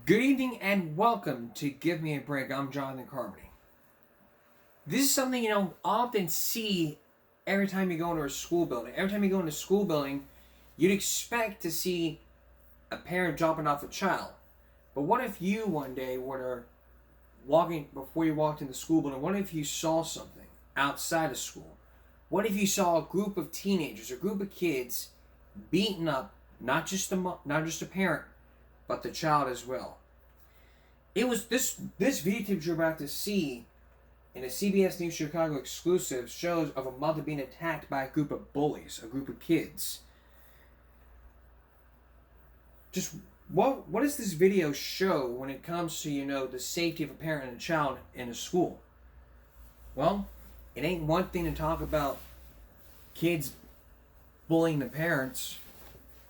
Good evening and welcome to Give Me a Break. I'm Jonathan Carmody. This is something you don't often see every time you go into a school building. Every time you go into a school building, you'd expect to see a parent dropping off a child. But what if you one day were walking, before you walked in the school building, what if you saw something outside of school? What if you saw a group of teenagers, a group of kids beating up not just a parent, but the child as well? It was this video tip you're about to see in a CBS News Chicago exclusive shows of a mother being attacked by a group of bullies, a group of kids. Just what does this video show when it comes to, the safety of a parent and a child in a school? Well, it ain't one thing to talk about kids bullying the parents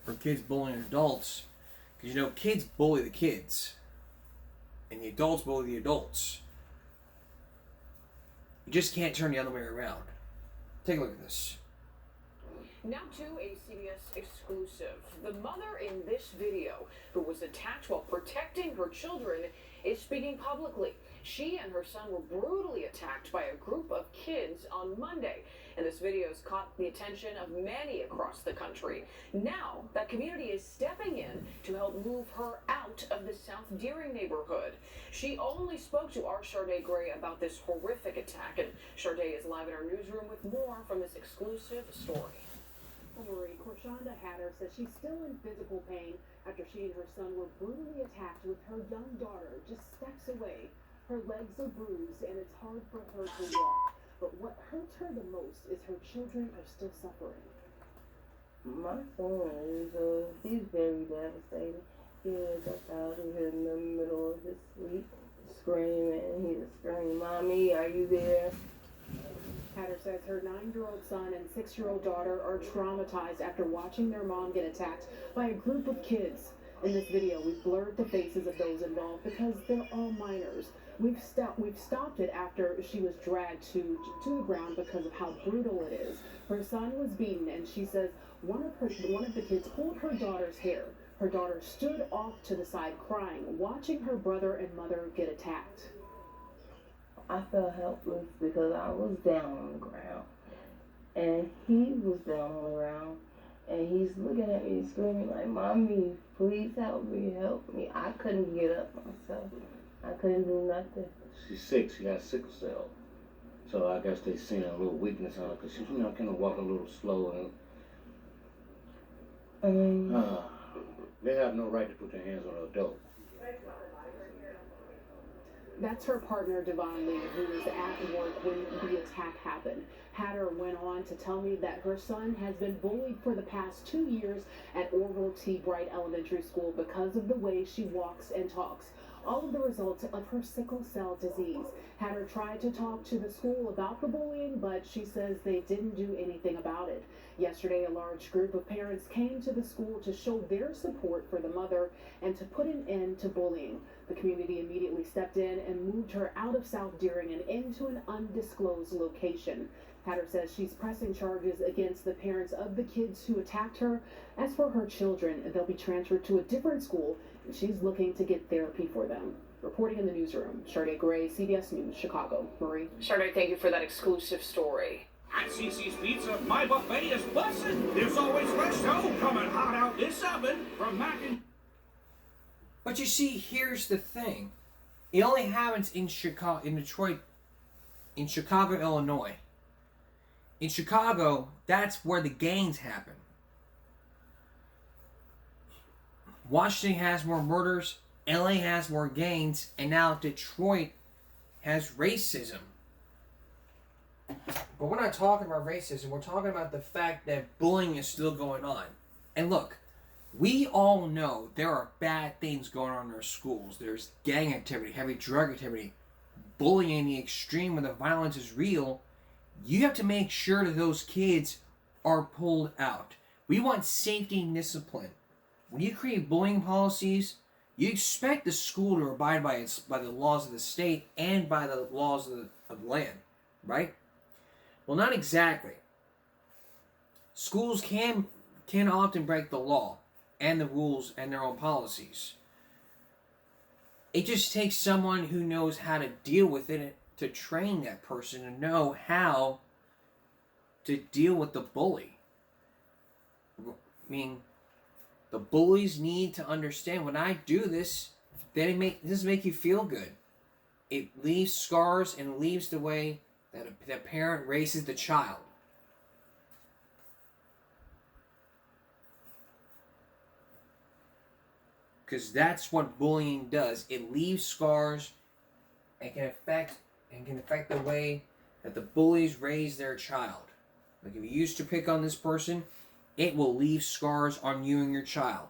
or kids bullying adults, because kids bully the kids and the adults bully the adults. You just can't turn the other way around. Take a look at this. Now to a CBS exclusive. The mother in this video, who was attacked while protecting her children, is speaking publicly. She and her son were brutally attacked by a group of kids on Monday, and this video has caught the attention of many across the country. Now, that community is stepping in to help move her out of the South Deering neighborhood. She only spoke to our Sharday Gray about this horrific attack, and Sharday is live in our newsroom with more from this exclusive story. Marie, Korshonda Hatter says she's still in physical pain after she and her son were brutally attacked with her young daughter just steps away. Her legs are bruised and it's hard for her to walk. But what hurts her the most is her children are still suffering. My son he's very devastated. He was up out here in the middle of his sleep, screaming. He was screaming, "Mommy, are you there?" Hatter says her 9-year-old son and 6-year-old daughter are traumatized after watching their mom get attacked by a group of kids. In this video, we've blurred the faces of those involved because they're all minors. We've stopped it after she was dragged to the ground because of how brutal it is. Her son was beaten, and she says one of the kids pulled her daughter's hair. Her daughter stood off to the side crying, watching her brother and mother get attacked. I felt helpless because I was down on the ground, and he was down on the ground, and he's looking at me screaming like, "Mommy, please help me, help me." I couldn't get up myself. I couldn't do nothing. She's sick. She got sickle cell. So I guess they seen a little weakness on her because she's, kind of walk a little slow. And they have no right to put their hands on an adult. That's her partner, Devon Lee, who was at work when the attack happened. Hatter went on to tell me that her son has been bullied for the past 2 years at Orville T. Bright Elementary School because of the way she walks and talks. All of the results of her sickle cell disease. Hatter tried to talk to the school about the bullying, but she says they didn't do anything about it. Yesterday, a large group of parents came to the school to show their support for the mother and to put an end to bullying. The community immediately stepped in and moved her out of South Deering and into an undisclosed location. Hatter says she's pressing charges against the parents of the kids who attacked her. As for her children, they'll be transferred to a different school, and she's looking to get therapy for them. Reporting in the newsroom, Sharday Gray, CBS News, Chicago. Marie. Sharday, thank you for that exclusive story. At CC's Pizza, my buffet is blessed. There's always fresh dough coming hot out this oven from mac and... But you see, here's the thing. It only happens in Detroit, in Chicago, Illinois. In Chicago, that's where the gangs happen. Washington has more murders, LA has more gangs, and now Detroit has racism. But we're not talking about racism, we're talking about the fact that bullying is still going on. And look, we all know there are bad things going on in our schools. There's gang activity, heavy drug activity, bullying in the extreme where the violence is real. You have to make sure that those kids are pulled out. We want safety and discipline. When you create bullying policies, you expect the school to abide by the laws of the state and by the laws of the land, right? Well, not exactly. Schools can often break the law and the rules and their own policies. It just takes someone who knows how to deal with it to train that person to know how to deal with the bully. I mean, the bullies need to understand when I do this, this make you feel good. It leaves scars and leaves the way that the parent raises the child. Because that's what bullying does. It leaves scars and can affect the way that the bullies raise their child. Like if you used to pick on this person, it will leave scars on you and your child.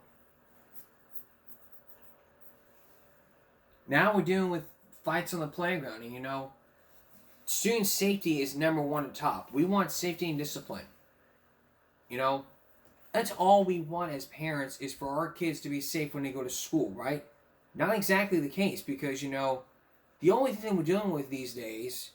Now we're dealing with fights on the playground, and student safety is number one at top. We want safety and discipline. That's all we want as parents is for our kids to be safe when they go to school, right? Not exactly the case because, the only thing we're dealing with these days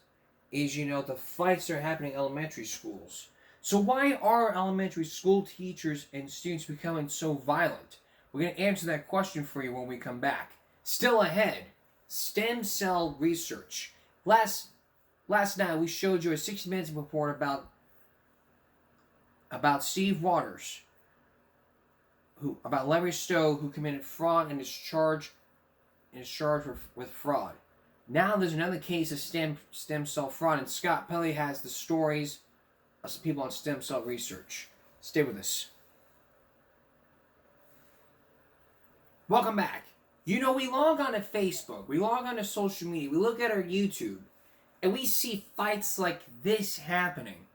is, the fights that are happening in elementary schools. So why are elementary school teachers and students becoming so violent? We're going to answer that question for you when we come back. Still ahead, stem cell research. Last night we showed you a 60 Minutes report about Steve Waters, about Larry Stowe, who committed fraud and is charged with fraud. Now there's another case of stem cell fraud, and Scott Pelley has the stories of some people on stem cell research. Stay with us. Welcome back. We log on to Facebook, we log on to social media, we look at our YouTube, and we see fights like this happening.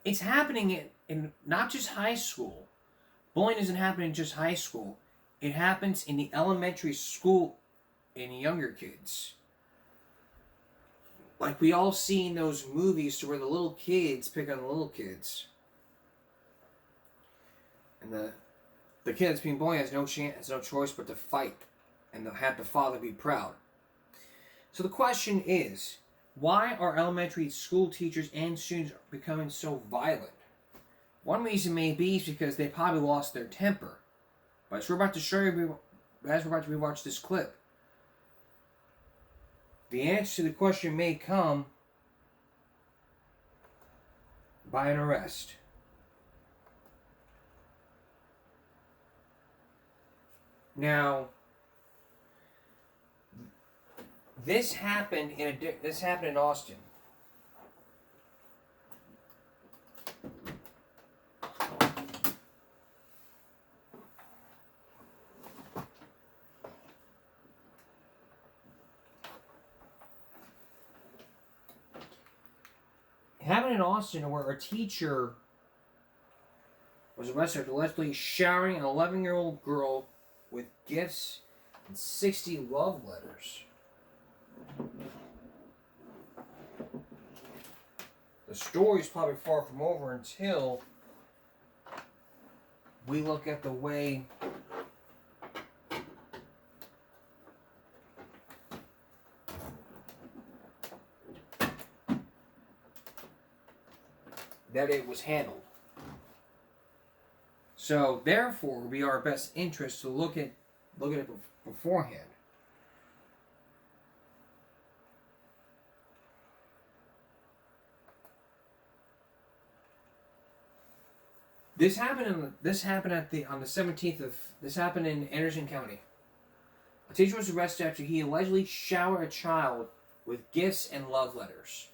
It's happening in not just high school. Bullying doesn't happen in just high school. It happens in the elementary school in younger kids. Like we all see in those movies to where the little kids pick on the little kids. And the kid that's being bullied has no choice but to fight and to have the father be proud. So the question is, why are elementary school teachers and students becoming so violent? One reason may be is because they probably lost their temper. But as we're about to show you, as we're about to rewatch this clip, the answer to the question may come by an arrest. Now, this happened in Austin. It happened in Austin where a teacher was arrested for allegedly showering an 11-year-old girl with gifts and 60 love letters. The story's probably far from over until we look at the way that it was handled. So therefore, it would be our best interest to look at it beforehand. This happened in Anderson County. A teacher was arrested after he allegedly showered a child with gifts and love letters.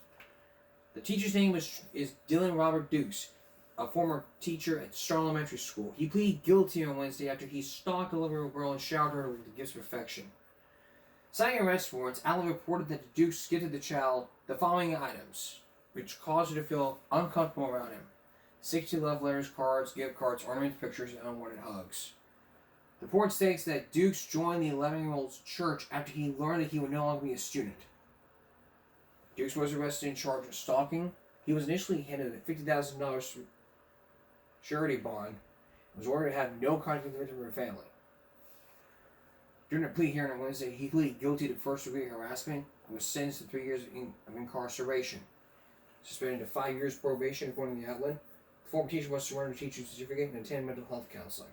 The teacher's name is Dylan Robert Dukes, a former teacher at Star Elementary School. He pleaded guilty on Wednesday after he stalked a 11-year-old girl and showered her with the gifts of affection. Citing arrest warrants, Allen reported that the Dukes gifted the child the following items, which caused her to feel uncomfortable around him: 60 love letters, cards, gift cards, ornaments, pictures, and unwanted hugs. The report states that Dukes joined the 11-year-old's church after he learned that he would no longer be a student. Dukes was arrested and charged with stalking. He was initially handed a $50,000 surety bond and was ordered to have no contact with the victim or her family. During a plea hearing on Wednesday, he pleaded guilty to first-degree harassment and was sentenced to 3 years of incarceration. Suspended to 5 years probation, according to the outlet. The former teacher was surrendered a teaching certificate and attend mental health counseling.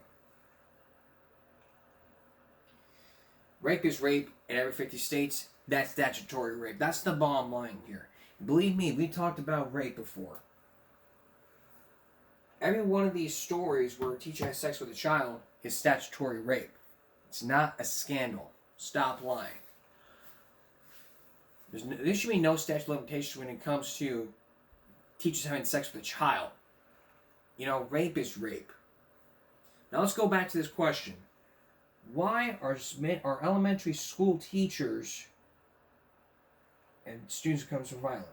Rape is rape in every 50 states. That's statutory rape. That's the bottom line here. Believe me, we talked about rape before. Every one of these stories where a teacher has sex with a child is statutory rape. It's not a scandal. Stop lying. There should be no statute of limitations when it comes to teachers having sex with a child. You know, rape is rape. Now let's go back to this question. Why are elementary school teachers and students who become so violent?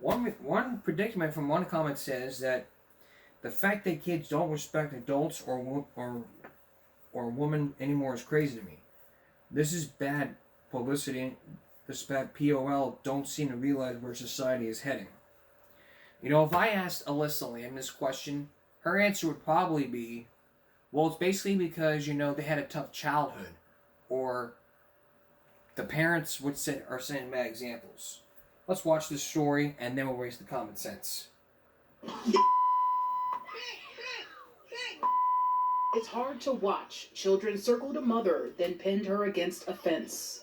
Well, one predicament from one comment says that the fact that kids don't respect adults or women anymore is crazy to me. This is bad publicity. This bad POL don't seem to realize where society is heading. You know, if I asked Alyssa Lamb this question, her answer would probably be, well, it's basically because, you know, they had a tough childhood, or the parents are setting bad examples. Let's watch this story, and then we'll raise the common sense. It's hard to watch. Children circled a mother, then pinned her against a fence.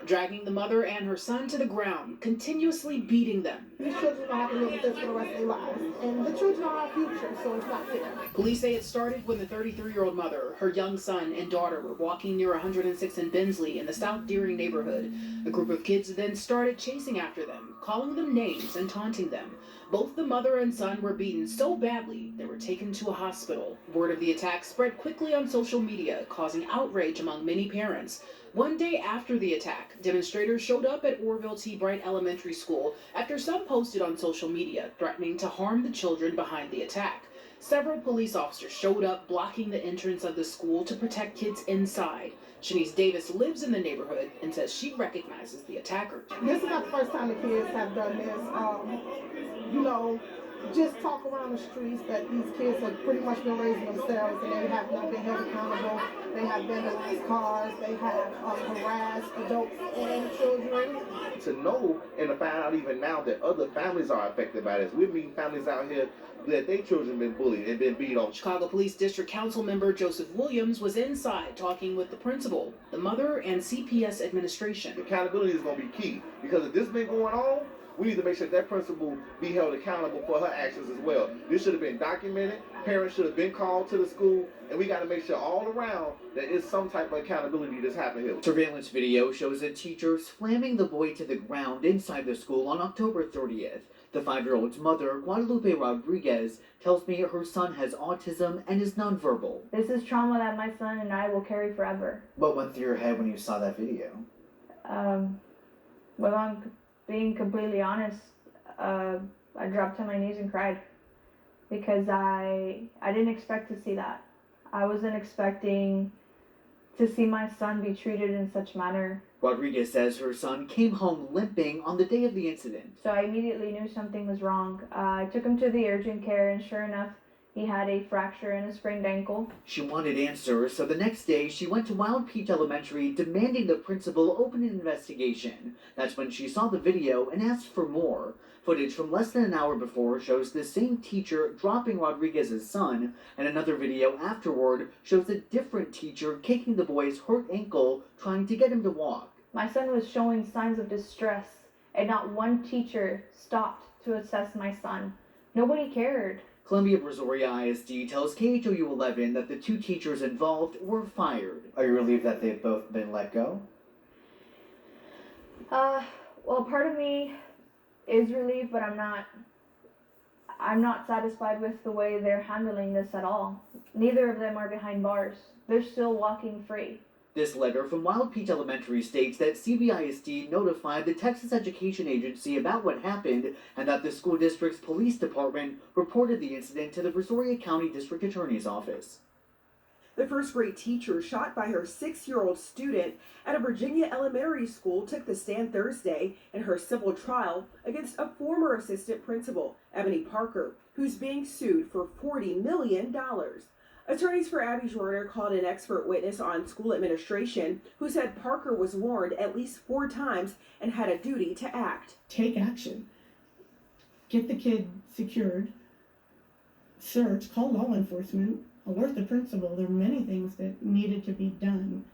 Dragging the mother and her son to the ground, continuously beating them. These children will have to live with this for the rest of their lives. And the children are our future, so it's not fair. Police say it started when the 33-year-old mother, her young son, and daughter were walking near 106 and Bensley in the South Deering neighborhood. A group of kids then started chasing after them, calling them names and taunting them. Both the mother and son were beaten so badly they were taken to a hospital. Word of the attack spread quickly on social media, causing outrage among many parents. One day after the attack, demonstrators showed up at Orville T. Bright Elementary School after some posted on social media threatening to harm the children behind the attack. Several police officers showed up blocking the entrance of the school to protect kids inside. Shanice Davis lives in the neighborhood and says she recognizes the attackers. This is not the first time the kids have done this. You know, just talk around the streets that these kids have pretty much been raising themselves, and they have not been held accountable. They have vandalized cars. They have harassed adults and children. To know and to find out even now that other families are affected by this. We're meeting families out here that their children been bullied and been beat on. Chicago Police District Council member Joseph Williams was inside talking with the principal, the mother, and CPS administration. Accountability is going to be key, because if this has been going on, we need to make sure that principal be held accountable for her actions as well. This should have been documented. Parents should have been called to the school, and we got to make sure all around that is some type of accountability that's happening here. Surveillance video shows a teacher slamming the boy to the ground inside the school on October 30th. The 5-year-old's mother, Guadalupe Rodriguez, tells me her son has autism and is nonverbal. This is trauma that my son and I will carry forever. What went through your head when you saw that video? Well, I'm being completely honest, I dropped to my knees and cried because I didn't expect to see that. I wasn't expecting to see my son be treated in such manner. Rodriguez says her son came home limping on the day of the incident. So I immediately knew something was wrong. I took him to the urgent care, and sure enough, he had a fracture and a sprained ankle. She wanted answers, so the next day she went to Wild Peach Elementary demanding the principal open an investigation. That's when she saw the video and asked for more. Footage from less than an hour before shows the same teacher dropping Rodriguez's son, and another video afterward shows a different teacher kicking the boy's hurt ankle, trying to get him to walk. My son was showing signs of distress, and not one teacher stopped to assess my son. Nobody cared. Columbia Brazoria ISD tells KHOU 11 that the 2 teachers involved were fired. Are you relieved that they've both been let go? Well, part of me is relieved, but I'm not satisfied with the way they're handling this at all. Neither of them are behind bars. They're still walking free. This letter from Wild Peach Elementary states that CBISD notified the Texas Education Agency about what happened, and that the school district's police department reported the incident to the Brazoria County District Attorney's Office. The first grade teacher shot by her 6-year-old student at a Virginia elementary school took the stand Thursday in her civil trial against a former assistant principal, Ebony Parker, who's being sued for $40 million. Attorneys for Abby Joyner called an expert witness on school administration who said Parker was warned at least 4 times and had a duty to act. Take action. Get the kid secured search, call law enforcement, alert the principal. There were many things that needed to be done,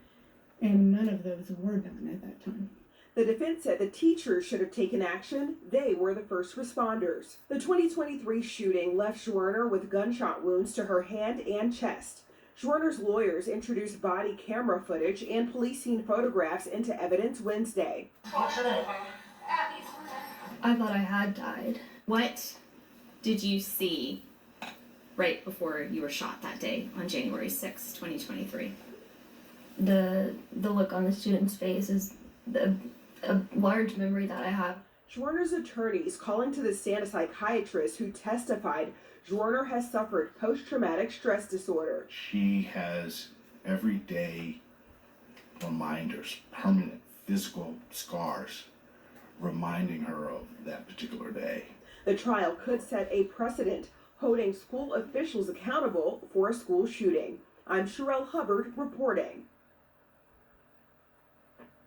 and none of those were done at that time. The defense said the teachers should have taken action. They were the first responders. The 2023 shooting left Schwerner with gunshot wounds to her hand and chest. Schwerner's lawyers introduced body camera footage and police scene photographs into evidence Wednesday. I thought I had died. What did you see right before you were shot that day on January 6, 2023? The look on the student's face is a large memory that I have. Schwerner's attorneys calling to the stand a psychiatrist who testified Schwerner has suffered post-traumatic stress disorder. She has everyday reminders, permanent physical scars, reminding her of that particular day. The trial could set a precedent, holding school officials accountable for a school shooting. I'm Sherelle Hubbard reporting.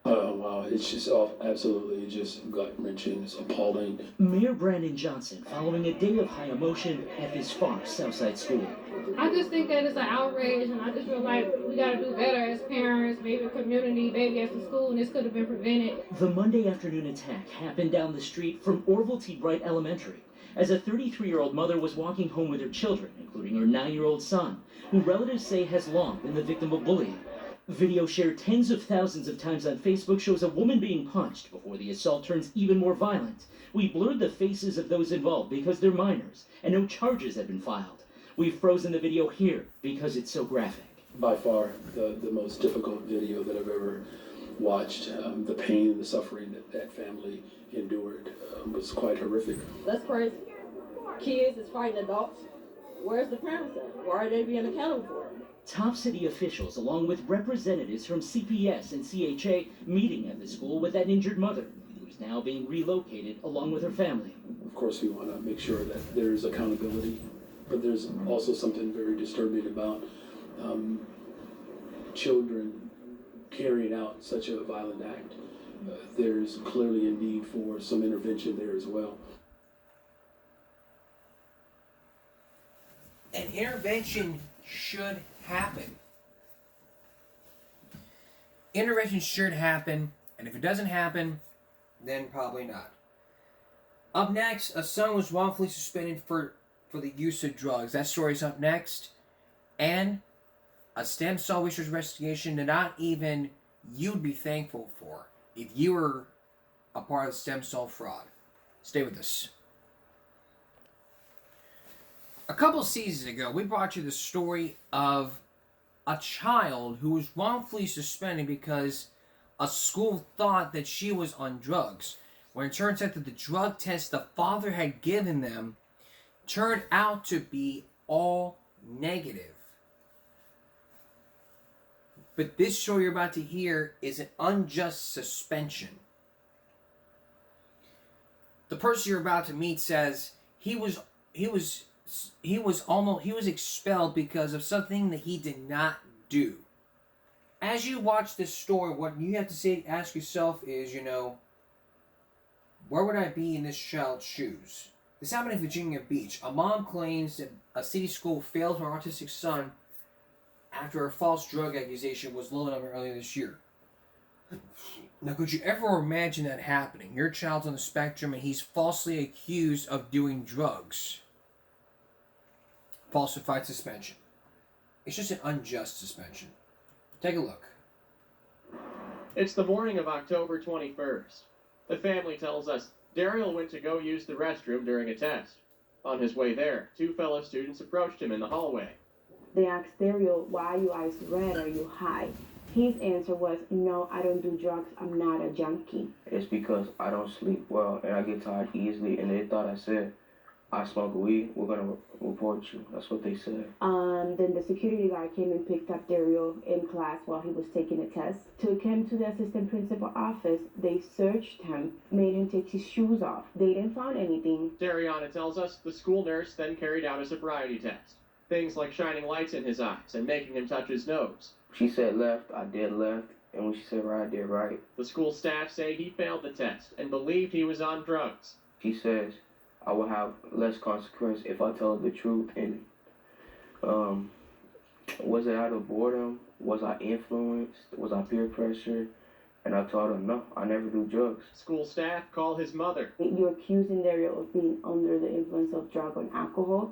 Wow, it's just absolutely just gut-wrenching. It's appalling. Mayor Brandon Johnson following a day of high emotion at this far Southside school. I just think that it's an outrage, and I just feel like we got to do better as parents, maybe community, maybe as a school, and this could have been prevented. The Monday afternoon attack happened down the street from Orville T. Bright Elementary, as a 33-year-old mother was walking home with her children, including her 9-year-old son, who relatives say has long been the victim of bullying. Video shared tens of thousands of times on Facebook shows a woman being punched before the assault turns even more violent. We blurred the faces of those involved because they're minors, and no charges have been filed. We've frozen the video here because it's so graphic. By far, the most difficult video that I've ever watched. The pain and the suffering that family endured was quite horrific. That's crazy. Kids is fighting adults. Where's the parents at? Why are they being accountable for it? Top city officials, along with representatives from CPS and CHA, meeting at the school with that injured mother, who's now being relocated along with her family. Of course, we want to make sure that there's accountability, but there's also something very disturbing about children carrying out such a violent act. There's clearly a need for some intervention there as well. An intervention should happen. Intervention should happen, and if it doesn't happen, then probably not. Up next, a son was wrongfully suspended for the use of drugs. That story's up next. And a stem cell research investigation that not even you'd be thankful for if you were a part of the stem cell fraud. Stay with us. A couple seasons ago, we brought you the story of a child who was wrongfully suspended because a school thought that she was on drugs, when it turns out that the drug test the father had given them turned out to be all negative. But this story you're about to hear is an unjust suspension. The person you're about to meet says he was expelled because of something that he did not do. As you watch this story, what you have to ask yourself is, where would I be in this child's shoes? This happened in Virginia Beach. A mom claims that a city school failed her autistic son after a false drug accusation was loaded on him earlier this year. Now, could you ever imagine that happening? Your child's on the spectrum and he's falsely accused of doing drugs. Falsified suspension. It's just an unjust suspension. Take a look. It's the morning of October 21st. The family tells us Daryl went to go use the restroom during a test. On his way there, two fellow students approached him in the hallway. They asked Daryl, why are your eyes red? Are you high? His answer was, no, I don't do drugs. I'm not a junkie. It's because I don't sleep well and I get tired easily, and they thought I said, I smoke weed, we're going to report you. That's what they said. Then the security guard came and picked up Daryl in class while he was taking a test. Took him to the assistant principal office. They searched him, made him take his shoes off. They didn't find anything. Dariana tells us the school nurse then carried out a sobriety test. Things like shining lights in his eyes and making him touch his nose. She said left, I did left, and when she said right, I did right. The school staff say he failed the test and believed he was on drugs. She says, I will have less consequence if I tell the truth. And was it out of boredom? Was I influenced? Was I peer pressure? And I told him, no, I never do drugs. School staff call his mother. You're accusing Dario of being under the influence of drug and alcohol.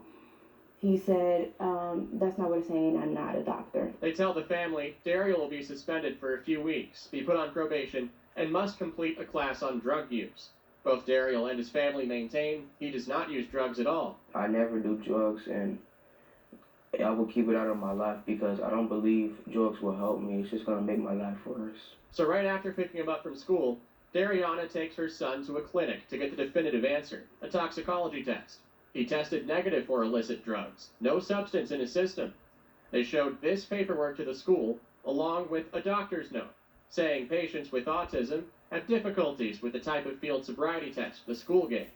He said, that's not what I'm saying, I'm not a doctor. They tell the family Dario will be suspended for a few weeks, be put on probation, and must complete a class on drug use. Both Dario and his family maintain he does not use drugs at all. I never do drugs, and I will keep it out of my life because I don't believe drugs will help me. It's just going to make my life worse. So right after picking him up from school, Dariana takes her son to a clinic to get the definitive answer, a toxicology test. He tested negative for illicit drugs, no substance in his system. They showed this paperwork to the school, along with a doctor's note, saying patients with autism have difficulties with the type of field sobriety test the school gave.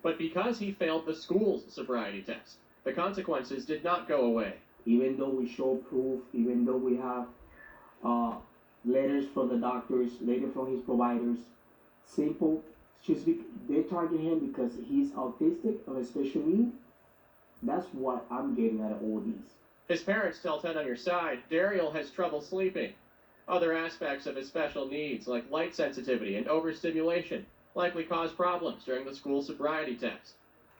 But because he failed the school's sobriety test, the consequences did not go away. Even though we show proof, even though we have letters from the doctors, letters from his providers, simple, they target him because he's autistic or special needs. That's what I'm getting out of all these. His parents tell 10 on Your Side Daryl has trouble sleeping. Other aspects of his special needs, like light sensitivity and overstimulation, likely cause problems during the school sobriety test.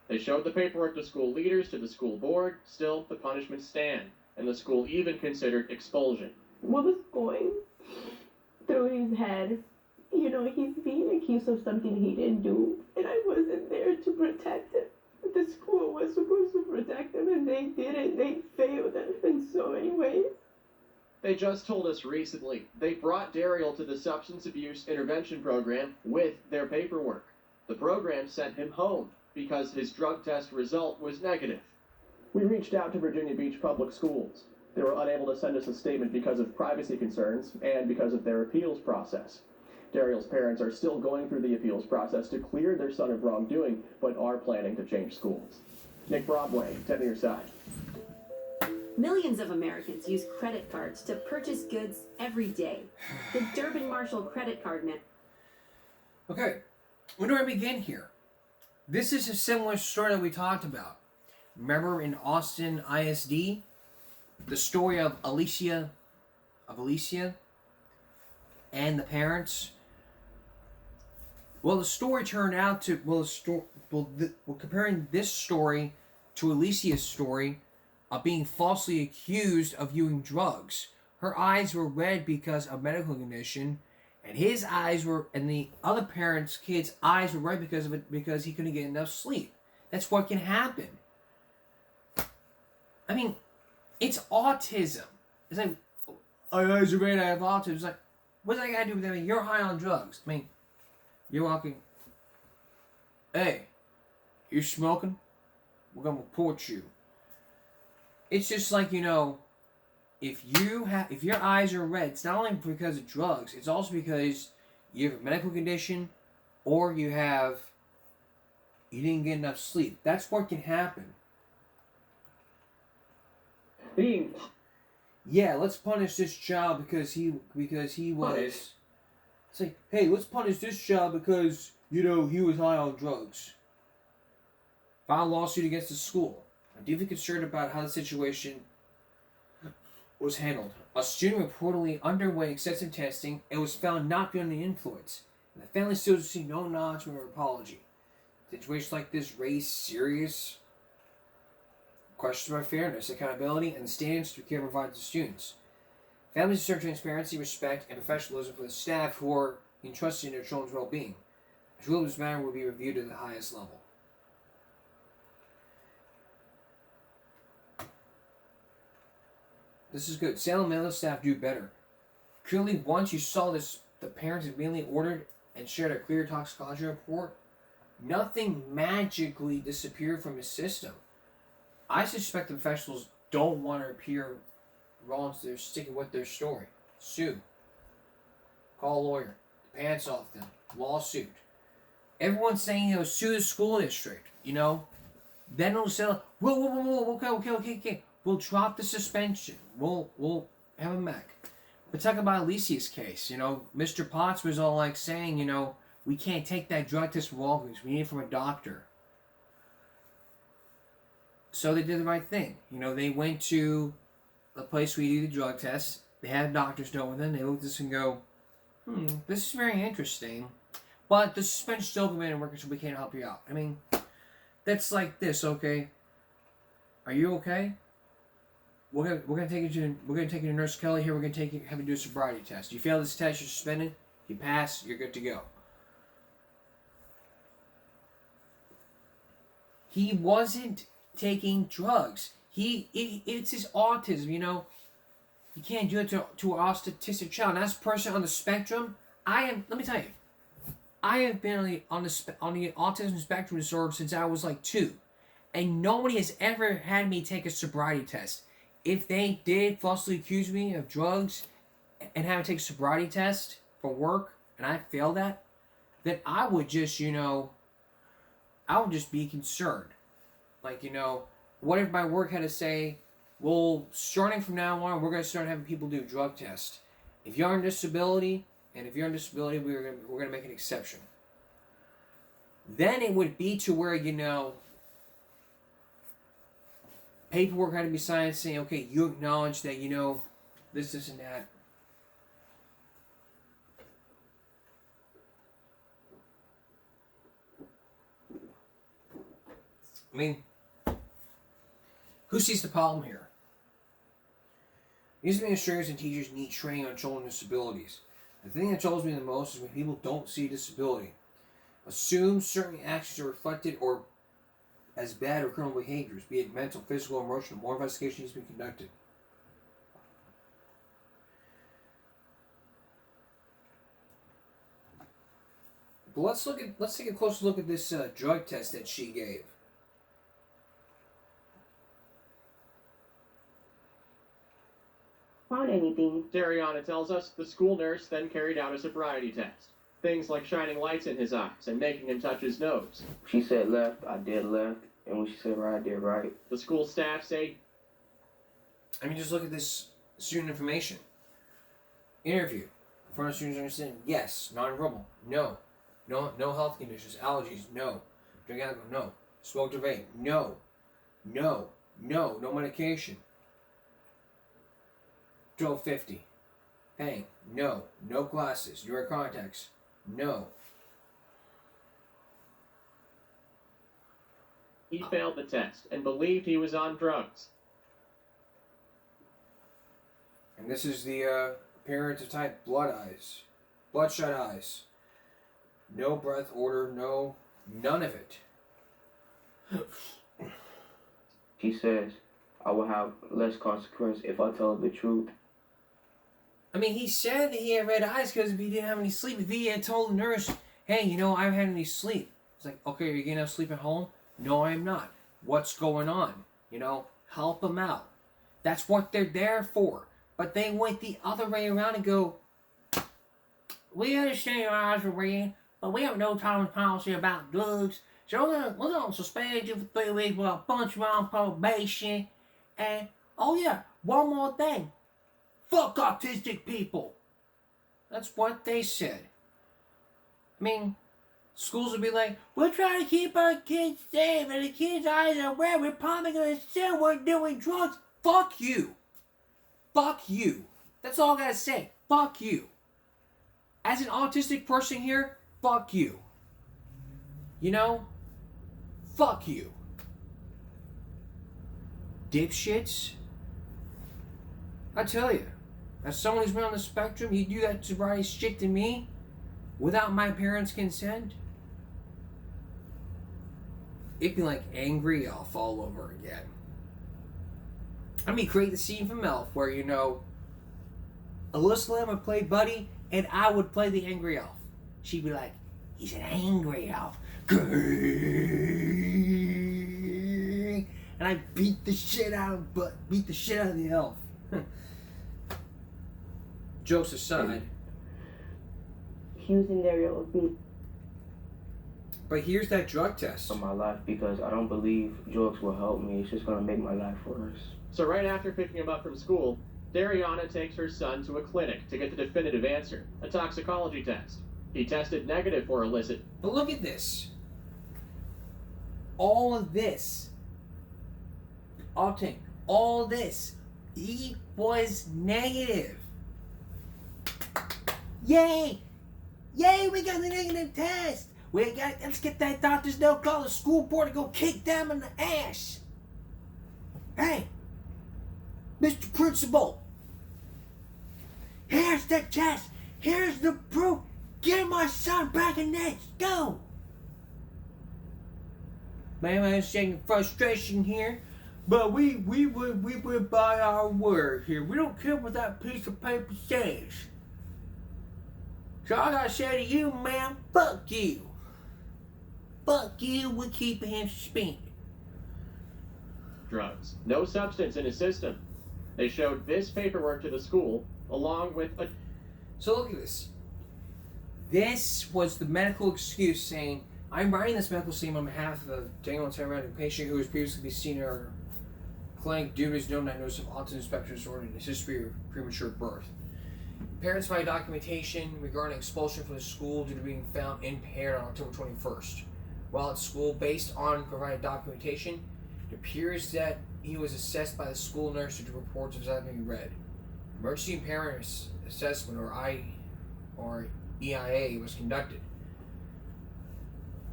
They showed the paperwork to school leaders, to the school board. Still, the punishments stand, and the school even considered expulsion. What was going through his head? You know, he's being accused of something he didn't do, and I wasn't there to protect him. The school was supposed to protect him, and they didn't. They failed him in so many ways. They just told us recently they brought Daryl to the substance abuse intervention program with their paperwork. The program sent him home because his drug test result was negative. We reached out to Virginia Beach Public Schools. They were unable to send us a statement because of privacy concerns and because of their appeals process. Daryl's parents are still going through the appeals process to clear their son of wrongdoing, but are planning to change schools. Nick Broadway, 10 on Your Side. Millions of Americans use credit cards to purchase goods every day. The Durbin Marshall credit card net. Okay, where do I begin here? This is a similar story that we talked about. Remember in Austin ISD, the story of Alicia and the parents? Well, the story turned out to, we're comparing this story to Alicia's story of being falsely accused of using drugs. Her eyes were red because of medical condition, and his eyes were, and the other parent's kid's eyes were red because of it, because he couldn't get enough sleep. That's what can happen. I mean, it's autism. It's like, oh, eyes are red, I have autism. It's like, what's that got to do with that? I mean, you're high on drugs. I mean, you're walking, hey, you smoking? We're going to report you. It's just like, you know, if your eyes are red, it's not only because of drugs, it's also because you have a medical condition or you didn't get enough sleep. That's what can happen. Yeah, let's punish this child because he was. It's like, hey, let's punish this child because, you know, he was high on drugs. File a lawsuit against the school. I'm deeply concerned about how the situation was handled. A student reportedly underwent excessive testing and was found not to be under the influence. And the family still received no acknowledgement or apology. Situations like this raise serious questions about fairness, accountability, and the standards to care provided to students. Families deserve transparency, respect, and professionalism for the staff who are entrusted in their children's well-being. The rule of this matter will be reviewed at the highest level. This is good. Salem Medical staff do better. Clearly, once you saw this, the parents immediately ordered and shared a clear toxicology report. Nothing magically disappeared from his system. I suspect the professionals don't want to appear wrong, so they're sticking with their story. Sue. Call a lawyer. Pants off them. Lawsuit. Everyone's saying, you know, sue the school district, you know. Then it'll say, whoa, okay. We'll drop the suspension. We'll have him back. But talk about Alicia's case, you know. Mr. Potts was all like saying, you know, we can't take that drug test from Walgreens. We need it from a doctor. So they did the right thing. You know, they went to the place where you do the drug test. They had doctors know with them. They looked at this and go, this is very interesting. But the suspension still remain in working, so we can't help you out. I mean, that's like this, okay? Are you okay? We're gonna take you to Nurse Kelly here. We're gonna have you do a sobriety test. You fail this test, you're suspended. You pass, you're good to go. He wasn't taking drugs. It's his autism, you know. You can't do it to an autistic child. And as a person on the spectrum, let me tell you, I have been on the autism spectrum disorder since I was like 2. And nobody has ever had me take a sobriety test. If they did falsely accuse me of drugs and have to take a sobriety test for work, and I failed that, then I would just, I would just be concerned. Like, what if my work had to say, well, starting from now on, we're going to start having people do drug tests. If you're on disability, we're going to make an exception. Then it would be to where, paperwork had to be signed saying, okay, you acknowledge that, this and that. I mean, who sees the problem here? These administrators and teachers need training on children with disabilities. The thing that troubles me the most is when people don't see disability. Assume certain actions are reflected or as bad or criminal behaviors, be it mental, physical, or emotional. More investigation needs to be conducted. But let's take a closer look at this drug test that she gave. Found anything. Dariana tells us the school nurse then carried out a sobriety test. Things like shining lights in his eyes and making him touch his nose. She said left, I did left, and when she said right, I did right. The school staff say, I mean, just look at this student information. Interview. In front of students understand, yes. Non-verbal, no. No health conditions, allergies, no. Drink alcohol, no. Smoke or vape, no. No medication. 1250. Pain, no. No glasses. You wear contacts, no. He failed the test and believed he was on drugs. And this is the appearance of type bloodshot eyes. No breath order, none of it. She says, I will have less consequence if I tell her the truth. I mean, he said that he had red eyes because if he didn't have any sleep, if he had told the nurse, hey, I haven't had any sleep. It's like, okay, are you getting enough sleep at home? No, I am not. What's going on? Help him out. That's what they're there for. But they went the other way around and go, we understand your eyes are red, but we have no tolerance policy about drugs. So we're gonna suspend you for 3 weeks. We're gonna punch you on probation. And, oh yeah, one more thing. Fuck autistic people. That's what they said. I mean, schools would be like, we're trying to keep our kids safe and the kids' eyes are red. We're probably gonna say we're doing drugs. Fuck you. Fuck you. That's all I gotta say. Fuck you. As an autistic person here, fuck you. Fuck you. Dipshits. I tell you, as someone who's been on the spectrum, you do that sobriety shit to me without my parents' consent, it'd be like Angry Elf all over again. I mean, create the scene from Elf where, Alyssa Lamb would play Buddy and I would play the Angry Elf. She'd be like, he's an angry elf. And I beat the shit out of the elf. Jokes aside. Accusing Daryl of me. But here's that drug test. For my life, because I don't believe drugs will help me. It's just gonna make my life worse. So right after picking him up from school, Dariana takes her son to a clinic to get the definitive answer, a toxicology test. He tested negative for illicit. But look at this. All of this Alton, all this. He was negative. Yay! Yay, we got the negative test. Let's get that doctor's note, call the school board and go kick them in the ass. Hey, Mr. Principal, here's the test. Here's the proof. Get my son back in there. Go. Man, I'm saying frustration here, but we would by our word here. We don't care what that piece of paper says. So I gotta say to you, man, fuck you. Fuck you, we're keeping him suspended. Drugs. No substance in his system. They showed this paperwork to the school, along with a... So look at this. This was the medical excuse saying, I'm writing this medical statement on behalf of a Daniel Tyrannic patient who was previously been seen in our clinic due to his known diagnosis of autism spectrum disorder and his history of premature birth. Parents filed documentation regarding expulsion from the school due to being found impaired on October 21st. While at school, based on provided documentation, it appears that he was assessed by the school nurse due to reports of having read. Emergency impairment assessment, or EIA, was conducted,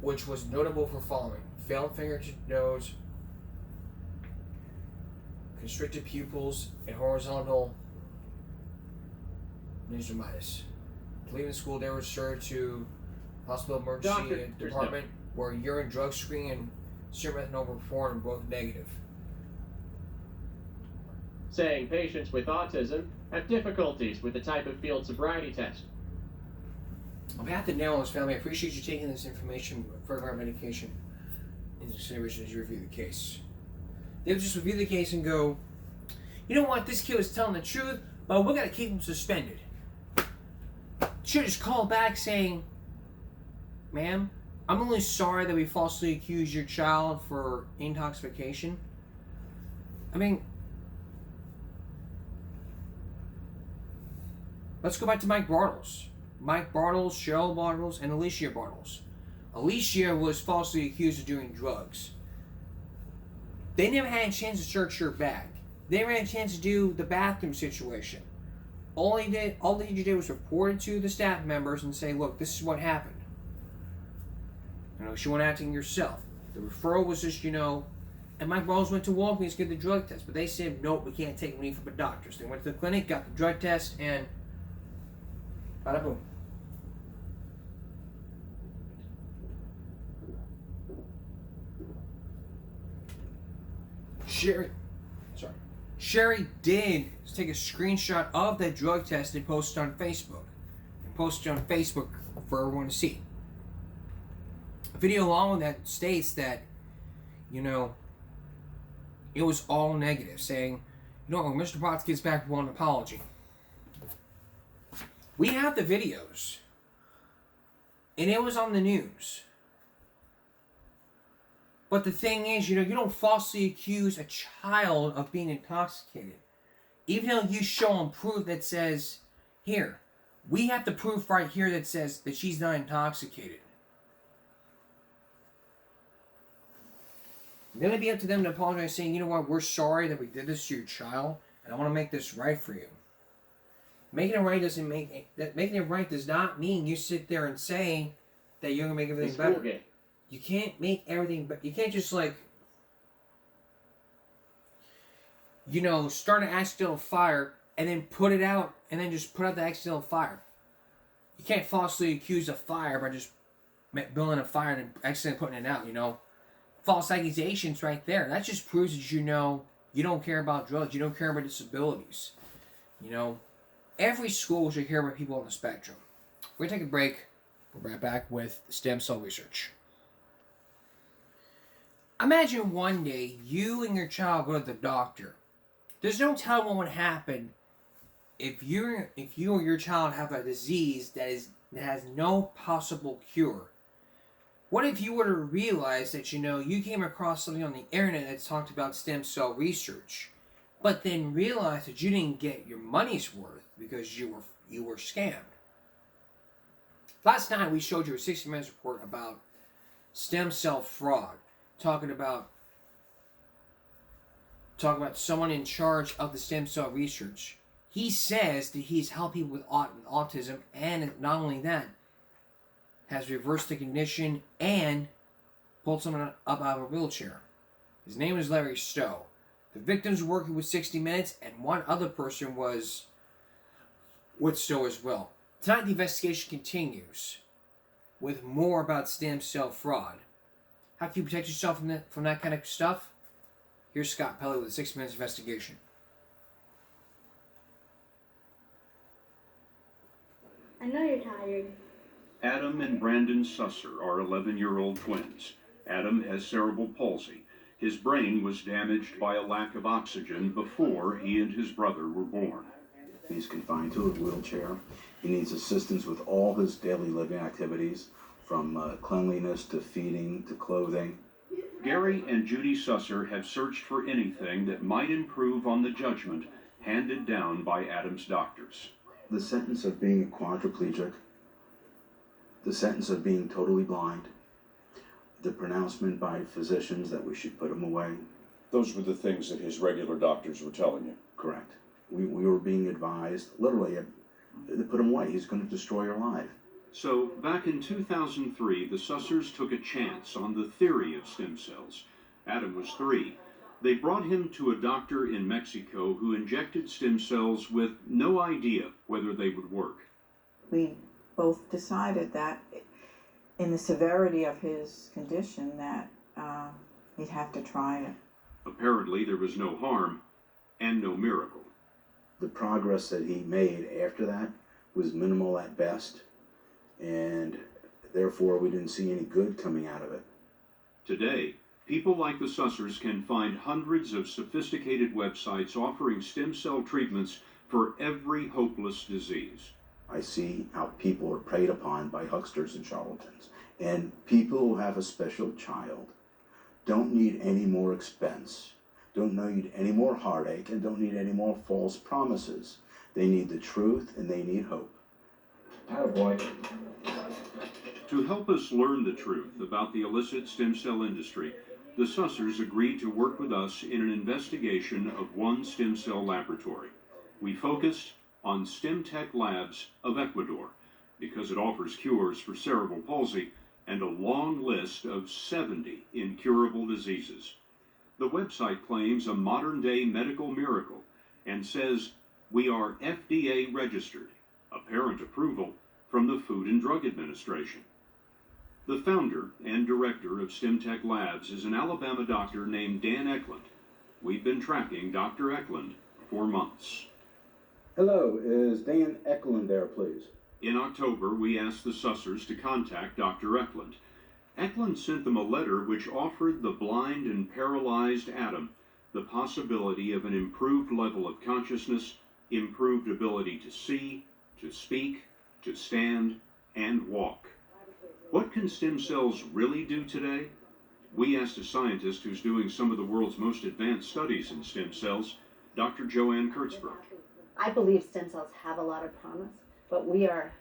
which was notable for following: failed finger to nose, constricted pupils, and horizontal gingivitis. Leaving the school, they were referred to hospital emergency department, where urine drug screening and serum ethanol were performed, and both negative. Saying patients with autism have difficulties with the type of field sobriety test. On behalf of the Nail's family, I appreciate you taking this information for our medication into consideration as you review the case. They would just review the case and go, you know what, this kid was telling the truth, but we're going to keep him suspended. Should just call back saying, ma'am, I'm only sorry that we falsely accused your child for intoxication. I mean, let's go back to Mike Bartles. Mike Bartles, Cheryl Bartles, and Alicia Bartles. Alicia was falsely accused of doing drugs. They never had a chance to search her bag. They never had a chance to do the bathroom situation. All they did was report it to the staff members and say, look, this is what happened. You know, she went acting herself. The referral was just, and Mike Bartles went to Walgreens to get the drug test, but they said, nope, we can't take money from the doctors. They went to the clinic, got the drug test, and bada boom. Sherry did take a screenshot of that drug test and post it on Facebook. For everyone to see. A video along with that states that, it was all negative, saying, when Mr. Potts gets back, we want an apology. We have the videos. And it was on the news. But the thing is, you don't falsely accuse a child of being intoxicated. Even though you show them proof that says, here, we have the proof right here that says that she's not intoxicated. Then it'd be up to them to apologize, saying, you know what, we're sorry that we did this to your child, and I want to make this right for you. Making it right does not mean you sit there and say that you're gonna make everything better. Game. You can't make everything better. You can't just start an accidental fire and then put it out and then just put out the accidental fire. You can't falsely accuse a fire by just building a fire and accidentally putting it out. False accusations right there. That just proves that you don't care about drugs. You don't care about disabilities. Every school should care about people on the spectrum. We're going to take a break. We'll be right back with stem cell research. Imagine one day you and your child go to the doctor. There's no telling what would happen if you or your child have a disease that has no possible cure. What if you were to realize that you came across something on the internet that talked about stem cell research, but then realized that you didn't get your money's worth because you were scammed? Last night we showed you a 60 Minutes report about stem cell fraud, talking about talking about someone in charge of the stem cell research. He says that he's helped people with autism, and not only that, has reversed the condition and pulled someone up out of a wheelchair. His name is Larry Stowe. The victims were working with 60 Minutes, and one other person was with Stowe as well. Tonight, the investigation continues with more about stem cell fraud. How can you protect yourself from that kind of stuff? Here's Scott Pelley with a 6 Minutes investigation. I know you're tired. Adam and Brandon Susser are 11-year-old twins. Adam has cerebral palsy. His brain was damaged by a lack of oxygen before he and his brother were born. He's confined to a wheelchair. He needs assistance with all his daily living activities, from cleanliness to feeding to clothing. Gary and Judy Susser have searched for anything that might improve on the judgment handed down by Adam's doctors. The sentence of being a quadriplegic, the sentence of being totally blind, the pronouncement by physicians that we should put him away. Those were the things that his regular doctors were telling you. Correct. We were being advised, literally, to put him away. He's going to destroy your life. So, back in 2003, the Sussers took a chance on the theory of stem cells. Adam was 3. They brought him to a doctor in Mexico who injected stem cells with no idea whether they would work. We both decided that in the severity of his condition that he'd have to try it. Apparently, there was no harm and no miracle. The progress that he made after that was minimal at best, and therefore we didn't see any good coming out of it. Today, people like the Sussers can find hundreds of sophisticated websites offering stem cell treatments for every hopeless disease. I see how people are preyed upon by hucksters and charlatans. And people who have a special child don't need any more expense, don't need any more heartache, and don't need any more false promises. They need the truth and they need hope. Attaboy. To help us learn the truth about the illicit stem cell industry, the Sussers agreed to work with us in an investigation of one stem cell laboratory. We focused on StemTech Labs of Ecuador because it offers cures for cerebral palsy and a long list of 70 incurable diseases. The website claims a modern-day medical miracle and says we are FDA registered, apparent approval from the Food and Drug Administration. The founder and director of StemTech Labs is an Alabama doctor named Dan Eklund. We've been tracking Dr. Eklund for months. Hello, is Dan Eklund there, please? In October, we asked the Sussers to contact Dr. Eklund. Eklund sent them a letter which offered the blind and paralyzed Adam the possibility of an improved level of consciousness, improved ability to see, to speak, to stand, and walk. What can stem cells really do today? We asked a scientist who's doing some of the world's most advanced studies in stem cells, Dr. Joanne Kurtzberg. I believe stem cells have a lot of promise, but we are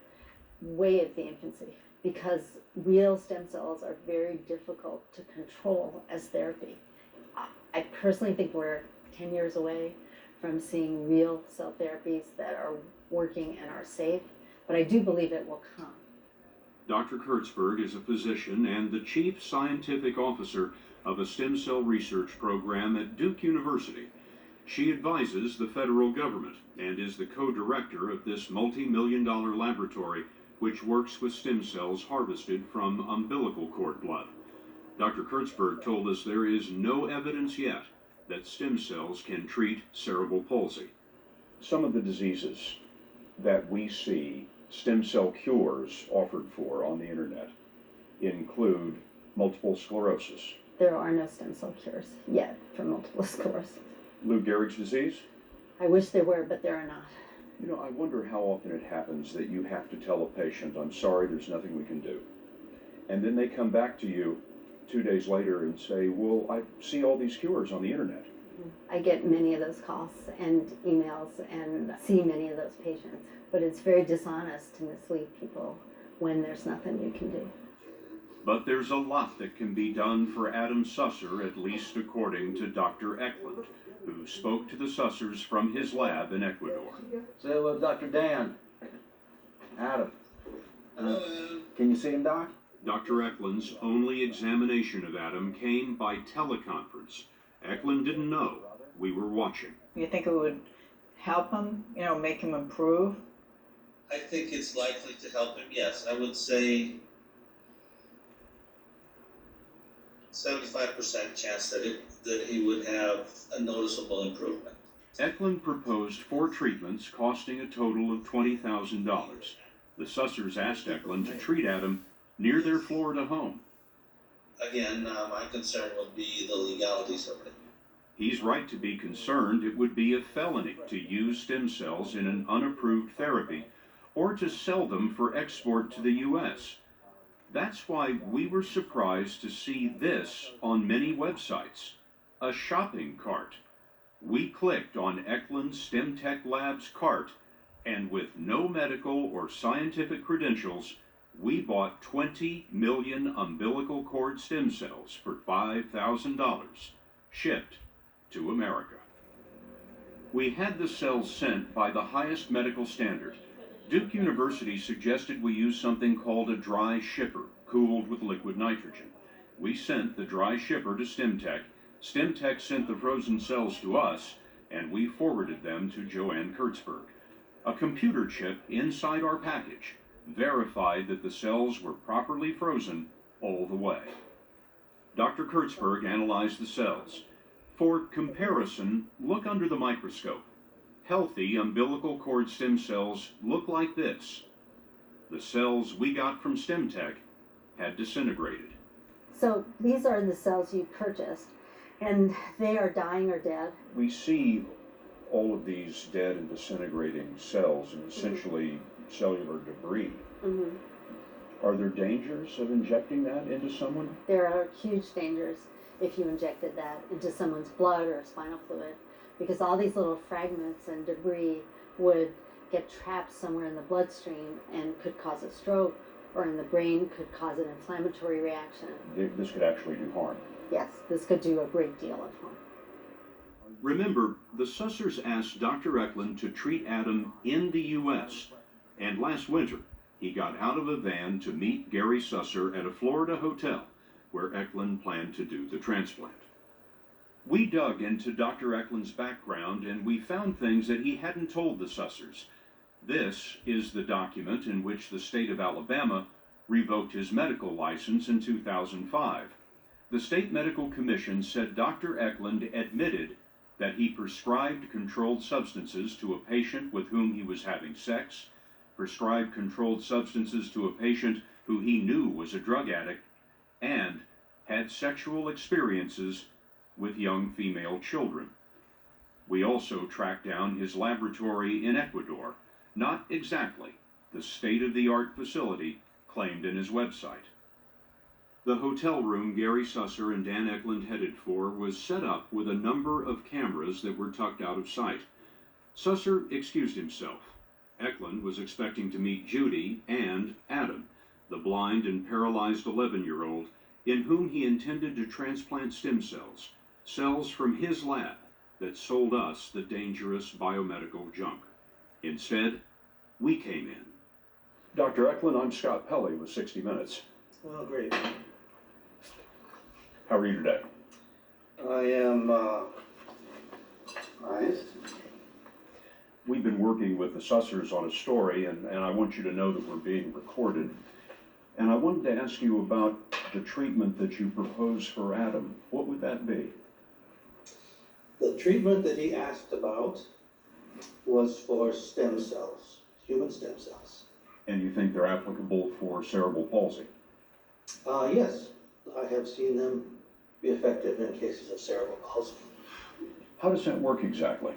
way at the infancy because real stem cells are very difficult to control as therapy. I personally think we're 10 years away from seeing real cell therapies that are working and are safe, but I do believe it will come. Dr. Kurtzberg is a physician and the chief scientific officer of a stem cell research program at Duke University. She advises the federal government and is the co-director of this multi-million-dollar laboratory which works with stem cells harvested from umbilical cord blood. Dr. Kurtzberg told us there is no evidence yet that stem cells can treat cerebral palsy. Some of the diseases that we see stem cell cures offered for on the internet include multiple sclerosis. There are no stem cell cures yet for multiple sclerosis. Lou Gehrig's disease? I wish there were, but there are not. You know, I wonder how often it happens that you have to tell a patient, I'm sorry, there's nothing we can do. And then they come back to you 2 days later and say, well, I see all these cures on the internet. I get many of those calls and emails and see many of those patients, but it's very dishonest to mislead people when there's nothing you can do. But there's a lot that can be done for Adam Susser, at least according to Dr. Eklund, who spoke to the Sussers from his lab in Ecuador. Say hello, Dr. Dan. Adam. Can you see him, Doc? Dr. Eklund's only examination of Adam came by teleconference. Eklund didn't know we were watching. You think it would help him, make him improve? I think it's likely to help him, yes. I would say 75% chance that he would have a noticeable improvement. Eklund proposed 4 treatments costing a total of $20,000. The Sussers asked Eklund to treat Adam near their Florida home. Again, my concern would be the legalities of it. He's right to be concerned. It would be a felony to use stem cells in an unapproved therapy or to sell them for export to the U.S. That's why we were surprised to see this on many websites, a shopping cart. We clicked on Eklund StemTech Labs cart, and with no medical or scientific credentials, we bought 20 million umbilical cord stem cells for $5,000, shipped to America. We had the cells sent by the highest medical standard. Duke University suggested we use something called a dry shipper, cooled with liquid nitrogen. We sent the dry shipper to StemTech. StemTech sent the frozen cells to us, and we forwarded them to Joanne Kurtzberg. A computer chip inside our package verified that the cells were properly frozen all the way. Dr. Kurtzberg analyzed the cells. For comparison, look under the microscope. Healthy umbilical cord stem cells look like this. The cells we got from StemTech had disintegrated. So these are the cells you purchased, and they are dying or dead. We see all of these dead and disintegrating cells and essentially cellular debris. Mm-hmm. Are there dangers of injecting that into someone? There are huge dangers if you injected that into someone's blood or spinal fluid, because all these little fragments and debris would get trapped somewhere in the bloodstream and could cause a stroke, or in the brain could cause an inflammatory reaction. This could actually do harm. Yes, this could do a great deal of harm. Remember, the Sussers asked Dr. Eklund to treat Adam in the U.S., and last winter, he got out of a van to meet Gary Susser at a Florida hotel where Eklund planned to do the transplant. We dug into Dr. Eklund's background, and we found things that he hadn't told the Sussers. This is the document in which the state of Alabama revoked his medical license in 2005. The State Medical Commission said Dr. Eklund admitted that he prescribed controlled substances to a patient with whom he was having sex, prescribed controlled substances to a patient who he knew was a drug addict, and had sexual experiences with young female children. We also tracked down his laboratory in Ecuador, not exactly the state-of-the-art facility claimed in his website. The hotel room Gary Susser and Dan Eklund headed for was set up with a number of cameras that were tucked out of sight. Susser excused himself. Eklund was expecting to meet Judy and Adam, the blind and paralyzed 11-year-old, in whom he intended to transplant stem cells, cells from his lab that sold us the dangerous biomedical junk. Instead, we came in. Dr. Eklund, I'm Scott Pelley with 60 Minutes. Oh, great. How are you today? I am, nice. We've been working with the Sussers on a story, and I want you to know that we're being recorded. And I wanted to ask you about the treatment that you propose for Adam. What would that be? The treatment that he asked about was for stem cells, human stem cells. And you think they're applicable for cerebral palsy? Yes, I have seen them be effective in cases of cerebral palsy. How does that work exactly?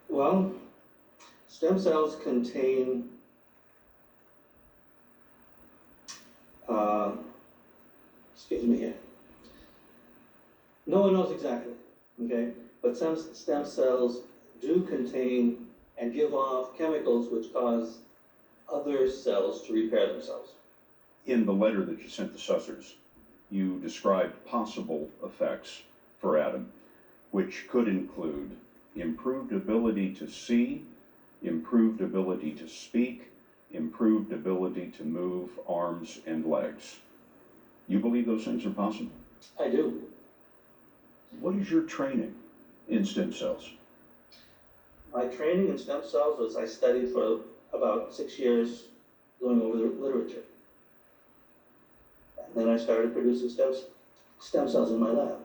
Well, stem cells contain excuse me here. No one knows exactly, okay? But some stem cells do contain and give off chemicals which cause other cells to repair themselves. In the letter that you sent the Sussers, you described possible effects for Adam, which could include improved ability to see, improved ability to speak, improved ability to move arms and legs. You believe those things are possible? I do. What is your training in stem cells? My training in stem cells was I studied for about 6 years going over the literature. And then I started producing stem cells in my lab.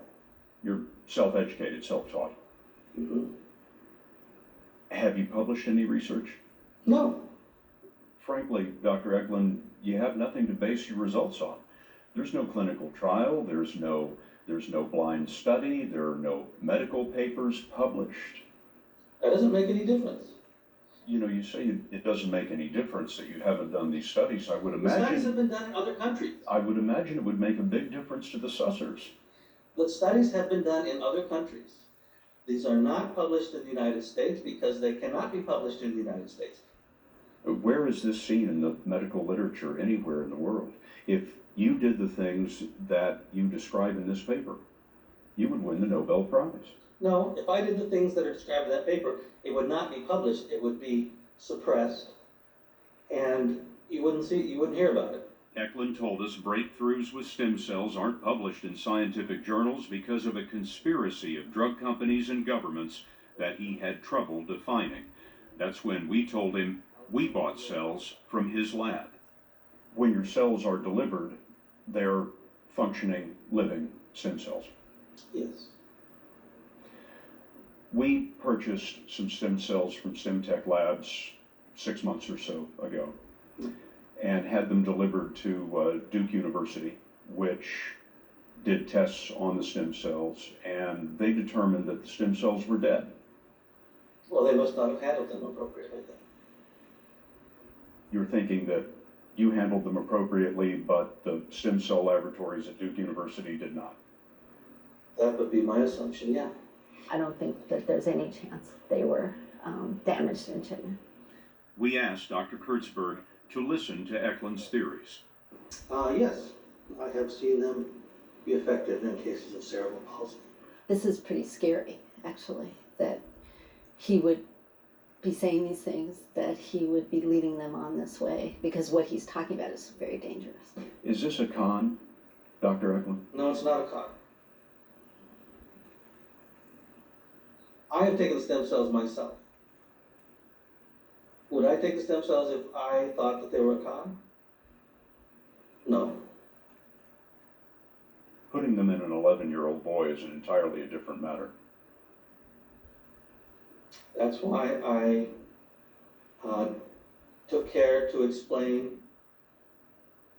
You're self-educated, self-taught. Mm-hmm. Have you published any research? No. Frankly, Dr. Eklund, you have nothing to base your results on. There's no clinical trial, there's no blind study, there are no medical papers published. That doesn't make any difference. You know, you say it doesn't make any difference that you haven't done these studies. I would The studies have imagine, been done in other countries. I would imagine it would make a big difference to the Sussers. The studies have been done in other countries. These are not published in the United States because they cannot be published in the United States. Where is this seen in the medical literature anywhere in the world? If you did the things that you describe in this paper, you would win the Nobel Prize. No, if I did the things that are described in that paper, it would not be published, it would be suppressed, and you wouldn't hear about it. Eklund told us breakthroughs with stem cells aren't published in scientific journals because of a conspiracy of drug companies and governments that he had trouble defining. That's when we told him we bought cells from his lab. When your cells are delivered, they're functioning, living stem cells. Yes. We purchased some stem cells from StemTech Labs 6 months or so ago and had them delivered to Duke University, which did tests on the stem cells, and they determined that the stem cells were dead. Well, they must not have handled them appropriately then. You're thinking that you handled them appropriately, but the stem cell laboratories at Duke University did not. That would be my assumption, yeah. I don't think that there's any chance they were damaged in China. We asked Dr. Kurtzberg to listen to Eklund's theories. Yes, I have seen them be effective in cases of cerebral palsy. This is pretty scary, actually, that he would be saying these things, that he would be leading them on this way, because what he's talking about is very dangerous. Is this a con, Dr. Eklund? No, it's not a con. I have taken the stem cells myself. Would I take the stem cells if I thought that they were a con? No. Putting them in an 11-year-old boy is entirely a different matter. That's why I took care to explain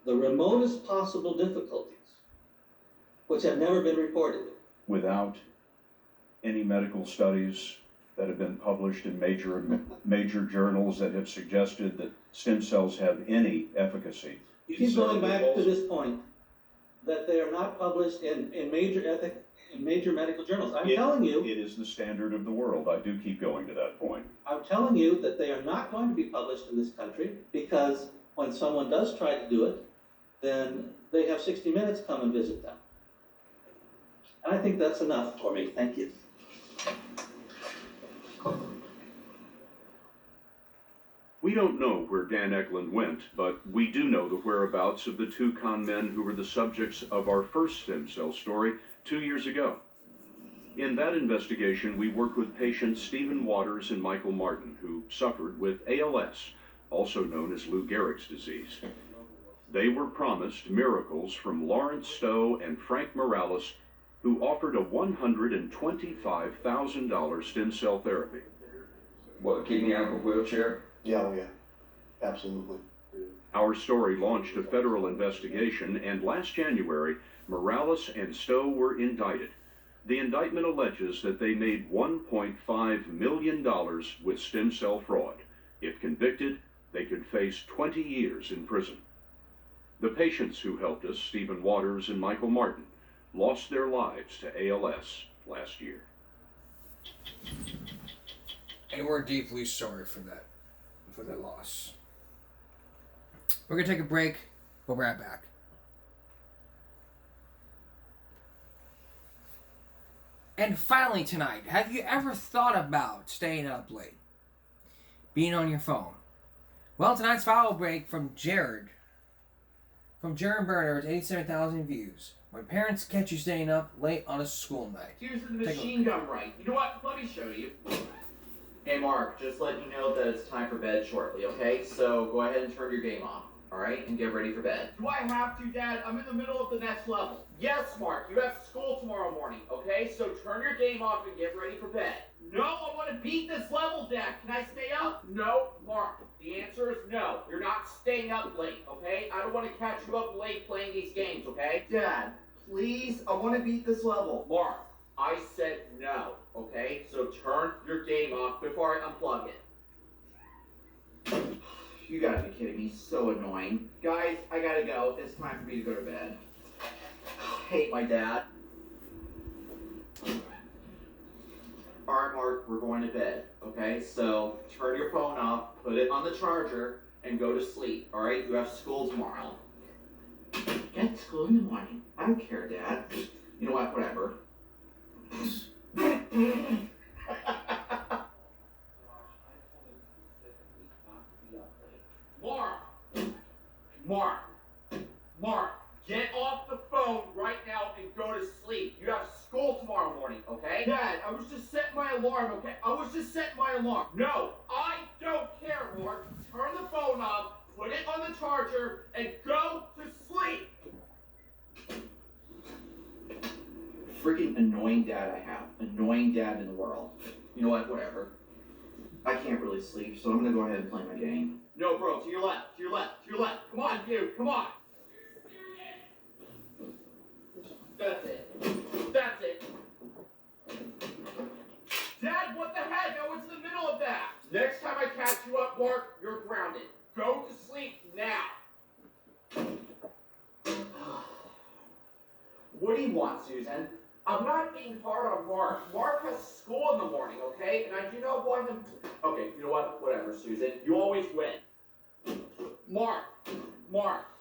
the remotest possible difficulties, which have never been reported. Without any medical studies that have been published in major journals that have suggested that stem cells have any efficacy. You keep going back to this point, that they are not published in major medical journals. I'm telling you. It is the standard of the world. I do keep going to that point. I'm telling you that they are not going to be published in this country because when someone does try to do it, then they have 60 Minutes come and visit them. And I think that's enough for me. Thank you. We don't know where Dan Eklund went, but we do know the whereabouts of the two con men who were the subjects of our first stem cell story 2 years ago. In that investigation, we worked with patients Stephen Waters and Michael Martin, who suffered with ALS, also known as Lou Gehrig's disease. They were promised miracles from Lawrence Stowe and Frank Morales, who offered a $125,000 stem cell therapy. What, keep me out of a wheelchair? Yeah, oh yeah, absolutely. Our story launched a federal investigation, and last January, Morales and Stowe were indicted. The indictment alleges that they made $1.5 million with stem cell fraud. If convicted, they could face 20 years in prison. The patients who helped us, Stephen Waters and Michael Martin, lost their lives to ALS last year. And we're deeply sorry for that loss. We're going to take a break. We'll be right back. And finally tonight, have you ever thought about staying up late? Being on your phone? Well, tonight's follow break from Jared. From Jared Burner with 87,000 views. When parents catch you staying up late on a school night. Using the machine gun right. You know what? Let me show you. Hey Mark, just letting you know that it's time for bed shortly, okay? So go ahead and turn your game off, alright? And get ready for bed. Do I have to, Dad? I'm in the middle of the next level. Yes, Mark, you have school tomorrow morning, okay? So turn your game off and get ready for bed. No, I want to beat this level, Dad. Can I stay up? No, Mark. The answer is no. You're not staying up late, okay? I don't want to catch you up late playing these games, okay? Dad, please, I want to beat this level. Mark, I said no, okay? So turn your game off before I unplug it. You gotta be kidding me. So annoying. Guys, I gotta go. It's time for me to go to bed. I hate my dad. Alright, Mark, we're going to bed, okay? So turn your phone off, put it on the charger, and go to sleep, alright? You have school tomorrow. Get school in the morning. I don't care, Dad. You know what? Whatever. Mark, get off the phone right now and go to sleep. You have school tomorrow morning, okay? Dad, I was just setting my alarm, okay? I was just setting my alarm. No, I don't care, Mark. Turn the phone off, put it on the charger, and go to sleep. Freaking annoying dad I have. Annoying dad in the world. You know what? Whatever. I can't really sleep, so I'm gonna go ahead and play my game. No, bro, to your left, to your left, to your left. Come on, dude, come on. That's it. That's it. Dad, what the heck? I was in the middle of that. Next time I catch you up, Mark, you're grounded. Go to sleep now. What do you want, Susan? I'm not being hard on Mark. Mark has school in the morning, okay? And I do not want him to... Okay, you know what? Whatever, Susan. You always win. Mark,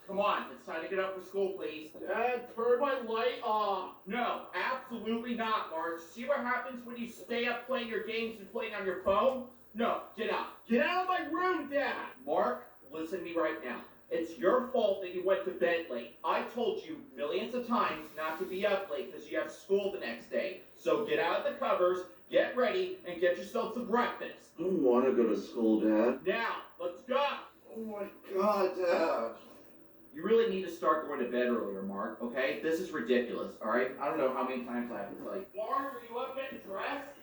come on. It's time to get up for school, please. Dad, turn my light off. No, absolutely not, Mark. See what happens when you stay up playing your games and playing on your phone? No, get out. Get out of my room, Dad! Mark, listen to me right now. It's your fault that you went to bed late. I told you millions of times not to be up late because you have school the next day. So get out of the covers, get ready, and get yourself some breakfast. I don't want to go to school, Dad. Now, let's go! Oh my God, Dad. You really need to start going to bed earlier, Mark, okay? This is ridiculous, alright? I don't know how many times I have to tell you. Mark, are you up getting dressed?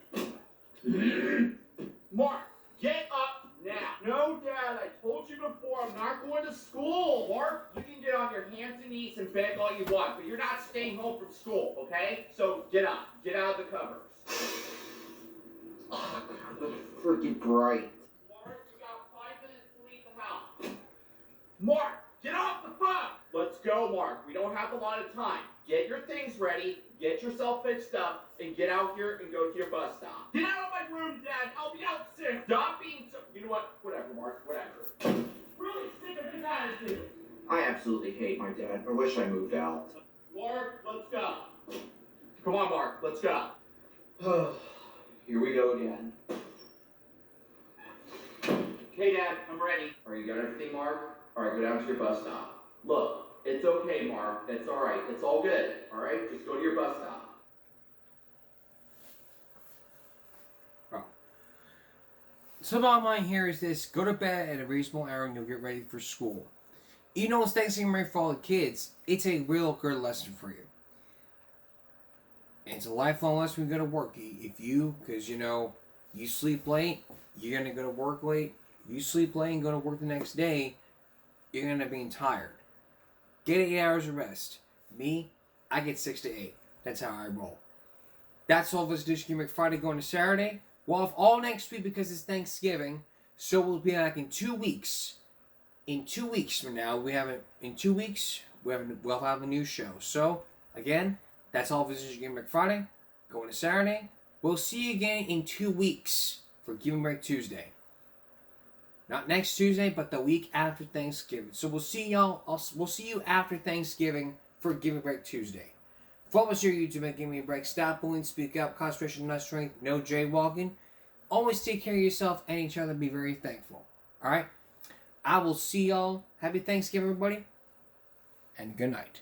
Mark, get up now. No, Dad, I told you before, I'm not going to school. Mark, you can get on your hands and knees and beg all you want, but you're not staying home from school, okay? So get up. Get out of the covers. Oh, God, that's freaking bright. Mark, you got 5 minutes to leave the house. Mark, get off the phone! Let's go, Mark. We don't have a lot of time. Get your things ready, get yourself fixed up, and get out here and go to your bus stop. Get out of my room, Dad! I'll be out soon! Stop being so... You know what? Whatever, Mark. Whatever. Really sick of his attitude. I absolutely hate my dad. I wish I moved out. Mark, let's go. Come on, Mark. Let's go. Here we go again. Okay, Dad. I'm ready. Are you got everything, Mark? All right, go down to your bus stop. Look. It's okay, Mark. It's all right. It's all good. All right? Just go to your bus stop. So the bottom line here is this. Go to bed at a reasonable hour and you'll get ready for school. You know, it's Thanksgiving break for all the kids. It's a real good lesson for you. And it's a lifelong lesson when you go to work. If you, because you know, you sleep late, you're going to go to work late. If you sleep late and go to work the next day, you're going to be tired. Get 8 hours of rest. Me, I get 6 to 8. That's how I roll. That's all this Edition Gimmick Friday going to Saturday. We'll have all next week because it's Thanksgiving. So we'll be back in 2 weeks. In 2 weeks from now, we'll have a new show. So, again, that's all this Edition Gimmick Friday going to Saturday. We'll see you again in 2 weeks for Giving Break Tuesday. Not next Tuesday, but the week after Thanksgiving. So we'll see y'all. We'll see you after Thanksgiving for Give Me a Break Tuesday. For us here YouTube at Give Me a Break, stop bullying, speak up, concentration, not strength, no jaywalking. Always take care of yourself and each other. Be very thankful. Alright? I will see y'all. Happy Thanksgiving, everybody. And good night.